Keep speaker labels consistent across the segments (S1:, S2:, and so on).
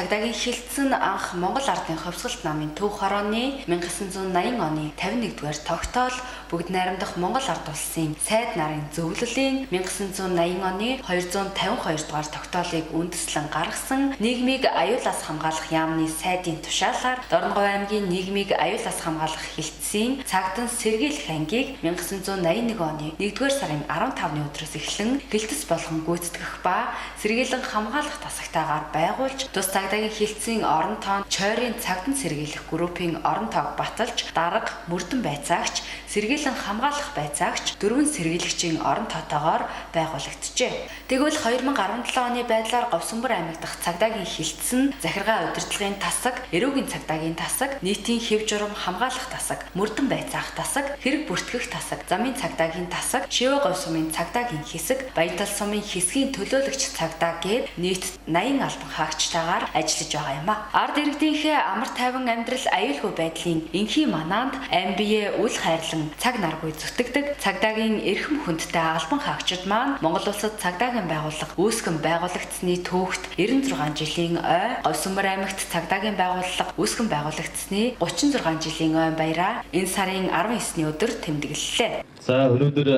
S1: цагдаагийн хилцэн анх Монгол ардын хувьсгалт намын төв хорооны 1980 оны 51-р тогтоол бүгд найрамдах Монгол ард улсын сайд нарын зөвлөлийн 1980 оны 252-р тогтоолыг үндэслэн гаргасан нийгмийг аюулаас хамгаалах яамны сайдын тушаалаар Дорноговь аймгийн нийгмийг аюулаас хамгаалах хилцэн цагдаа сэргийлэх ангийг 1981 оны 1-р сарын 15-ны өдрөөс эхлэн гэлтэс болгон гүйцэтгэх ба сэргийлэн хамгаалах тасагтаагаар байгуулж тус цагдаагийн хилцэн орон тоон чойрын цагдаа сэргийлэх группийн орон тоог баталж дарга мөрдөн байцаагч сэргийлэн хамгаалах байцаагч дөрвөн сэргийлэгчийн орон тоотойгоор байгуулагджээ. Тэгвэл 2017 оны байдлаар Говьсөнбөр аймаг дахь цагдаагийн хилцэн захиргаа удирдлагын тасаг, эрүүгийн цагдаагийн тасаг, нийтийн хэв журам хамгаалах тасаг, мөрдөн байцаах тасаг, хэрэг бүртгэх тасаг, замын цагдаагийн тасаг, Шивэ Говь сумын цагдаагийн хэсэг, Баянтал сумын хэсгийн төлөөлөгч цагдаа гээд нийт 80 албан хаагчтайгаар ажиллаж байгаа юм а. Ард иргэдийнхээ амар тайван амьдрал аюулгүй байдлын энхий манаанд аймбие үл хайрлан цаг наргүй зүтгэдэг цагдаагийн эрхэм хүндтэй албан хаагчид маань Монгол улсад цагдаагийн байгууллага үүсгэн байгуулагдсны түүхт 96 жилийн ой, Говьсөнбөр аймагт цагдаагийн байгууллага үүсгэн байгуулагдсны 36 жилийн ой баяраа энэ сарын 19-ний өдөр тэмдэглэлээ.
S2: За өнөөдөр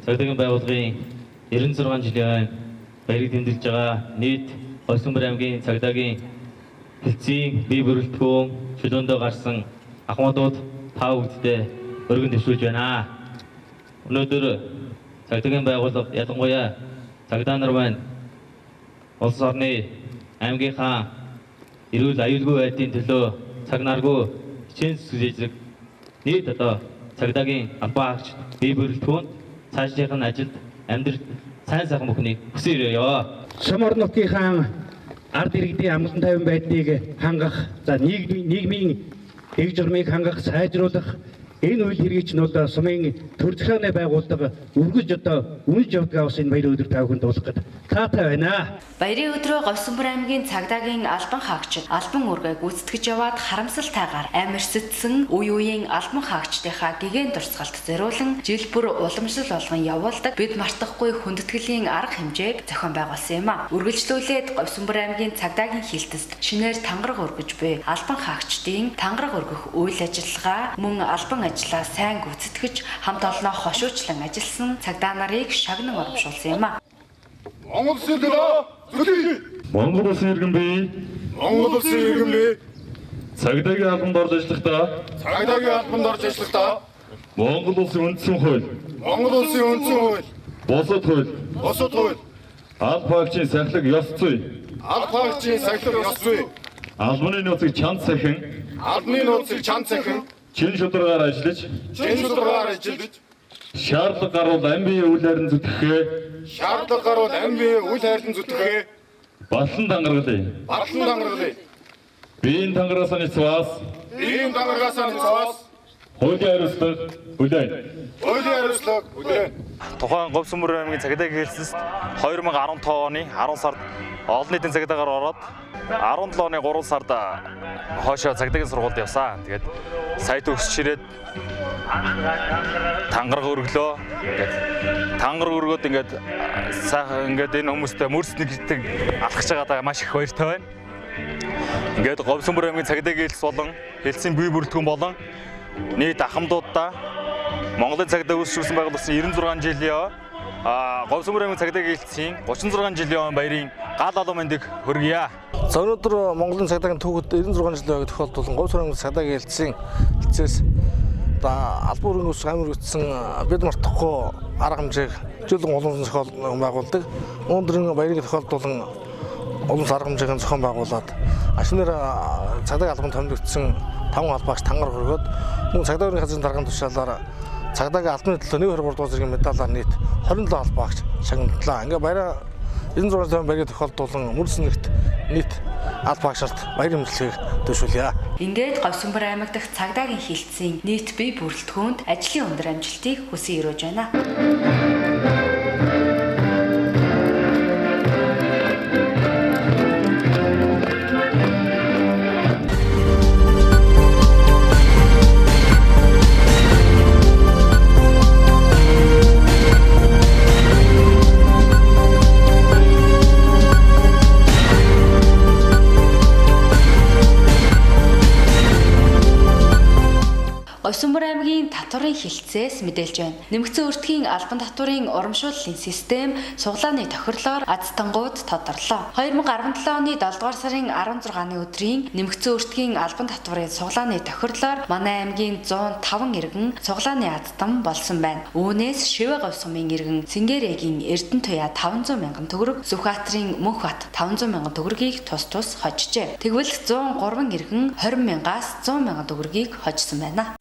S2: цагдаагийн байгууллагын 96 жилийн ой баярыг тэмдэглэж байгаа нийт Говьсөнбөр аймгийн цагдаагийн хилцэн бие бүрэлдэхүүн чөлөөндөө гарсан ахмадууд та бүгдээ өргөн дэвшүүлж байна. Өнөөдөр цагдаагийн байгууллага ялангуяа цагдаа нар маань улс орны аймгийнхаа эрүүл аюулгүй байдлын төлөө цаг наргүй хичээн зүсгэж нийт цагдаагийн албан хаагч бие бүрэлдэхүүн цаашдын ажилд амьдрал сайн сайхан бүхнийг хүсье өрөөё.
S3: Сум орон нутгийнхаа ард иргэдийн амгалан тайван байдлыг хангах, нийгмийн дэг журмыг хангах, сайжруулах энэ үйл хэрэгжнүүд сумын төр захиргааны байгууллага үргэлж үнэлж явдаг бас энэ баярын өдөр та бүхэнд дуулгах гэдэг таатай байна.
S1: Баярын өдрөө Говьсөнбөр аймгийн цагдаагийн албан хаагчид албан үүргээ гүйцэтгэж яваад харамсалтайгаар амир сэтсэн үе үеийн албан хаагчдынхаа гэгэн дурсгалд зориулан жил бүр уламжлал болгон явуулдаг бид мартахгүй хүндэтгэлийн арга хэмжээг зохион байгуулсан юм а. Үргэлжлүүлээд Говьсөнбөр аймгийн цагдаагийн хилтэст шинээр тангараг өргөж буй албан хаагчдын тангараг өргөх үйл ажиллагаа мөн албан ажлаа сайн гүйцэтгэж хамт олноо хошуучлан ажилласан цагдаа нарыг шагнан урамшуулсан юм а.
S4: Монгол улсын төлөө
S2: Монгол улсын иргэн бий.
S4: Монгол улсын иргэн бий.
S2: Цагдаагийн албанд орж ажиллахдаа Монгол улсын үндсэн хууль.
S4: Монгол улсын үндсэн хууль.
S2: Бусад хууль.
S4: Бусад хууль.
S2: Албан хаагчийн сахилга ёс зүй.
S4: Албан хаагчийн сахилга ёс зүй.
S2: Албаны нууцыг чанд сахин.
S4: Албаны нууцыг чанд сахин.
S2: Чин шударгаар ажиллаж. Шаардлага гарвал амбие үйл хайрын зүтгэхээ. Баллан дангаргалыг. Биеийн дангаргаасаа нэцвээс. Хуулийн хариуцлага хүлээн.
S5: Тухайн Говьсөнбөр аймгийн цагдаагийн хилцэст 2015 оны 10 сард олон нийтийн цагдаагаар ороод 17 оны 3 сард хоошоо цагдаагийн сургуульд явсан. Тэгээд сая төгсч ирээд тангараг өргөлөө. Тангараг өргөөд ингээд сайхан ингээд энэ хүмүүстэй мөрсний гэдэг алхаж байгаадаа маш их баяртай байна. Ингээд Говьсөнбөр аймгийн цагдаагийн хилцс болон хилцсийн бие бүрэлдэхүүн болон нийт ахмадуудаа Монголын цагдаа үүсгэсэн байгуулсан 96 жилийн Говьсөнбөр аймгийн цагдаагийн хилцсийн 36 жилийн баярын гал алуу мэндийг хүргье.
S6: За өнөөдөр Монголын цагдаагийн түүхэд 96 жилийн тохиолдуулан Говьсөнбөр аймгийн цагдаагийн хилцээс албан үүргийн ус амир үтсэн бид мартахгүй арга хэмжээг жуулан олон зохиол байгуулдаг. Өнөөдрийн баярыг тохиолдуулан олон арга хэмжээний зохион байгуулад ашнаар цагдаагийн албанд томилогдсон 5 албаагч тангараг өргөөд мөн цагдаагийн газрын дарганы тушаалаар цагдаагийн албаны төлөө нэг хөрвөр дуусрын медалаар нийт 27 албаагч шагналлаа. Ингээ баяраа 96 жилийн баярыг тохиолдуулан мөрснэгт нийт албаагчид баярын мэдлэгийг дэвшүүлье.
S1: Ингээд Говьсөнбөр аймаг дахь цагдаагийн хилцсийн нийт бие бүрэлдэхүүнд ажлын өндөр амжилтыг хүсье өрөөж байна. Говьсөнбөр аймгийн татварын хилцээс мэдээлж байна. Нэмэгдсэн өртгийн албан татварын урамшууллын систем суглааны тохирлоор азтангууд тодорлоо. 2017 оны 7 дугаар сарын 16-ны өдрийн нэмэгдсэн өртгийн албан татварын суглааны тохирлоор манай аймгийн 105 иргэн суглааны азтан болсон байна. Үүнээс Шивэ говьсумын иргэн Сингэрээгийн Эрдэнэтуяа 500 мянган төгрөг, Сүхбаатарын Мөнхбат 500 мянган төгрөгийг тус тус хожжээ. Тэгвэл 103 иргэн 20 мянгаас 100 мянган төгрөгийг хожсон байна.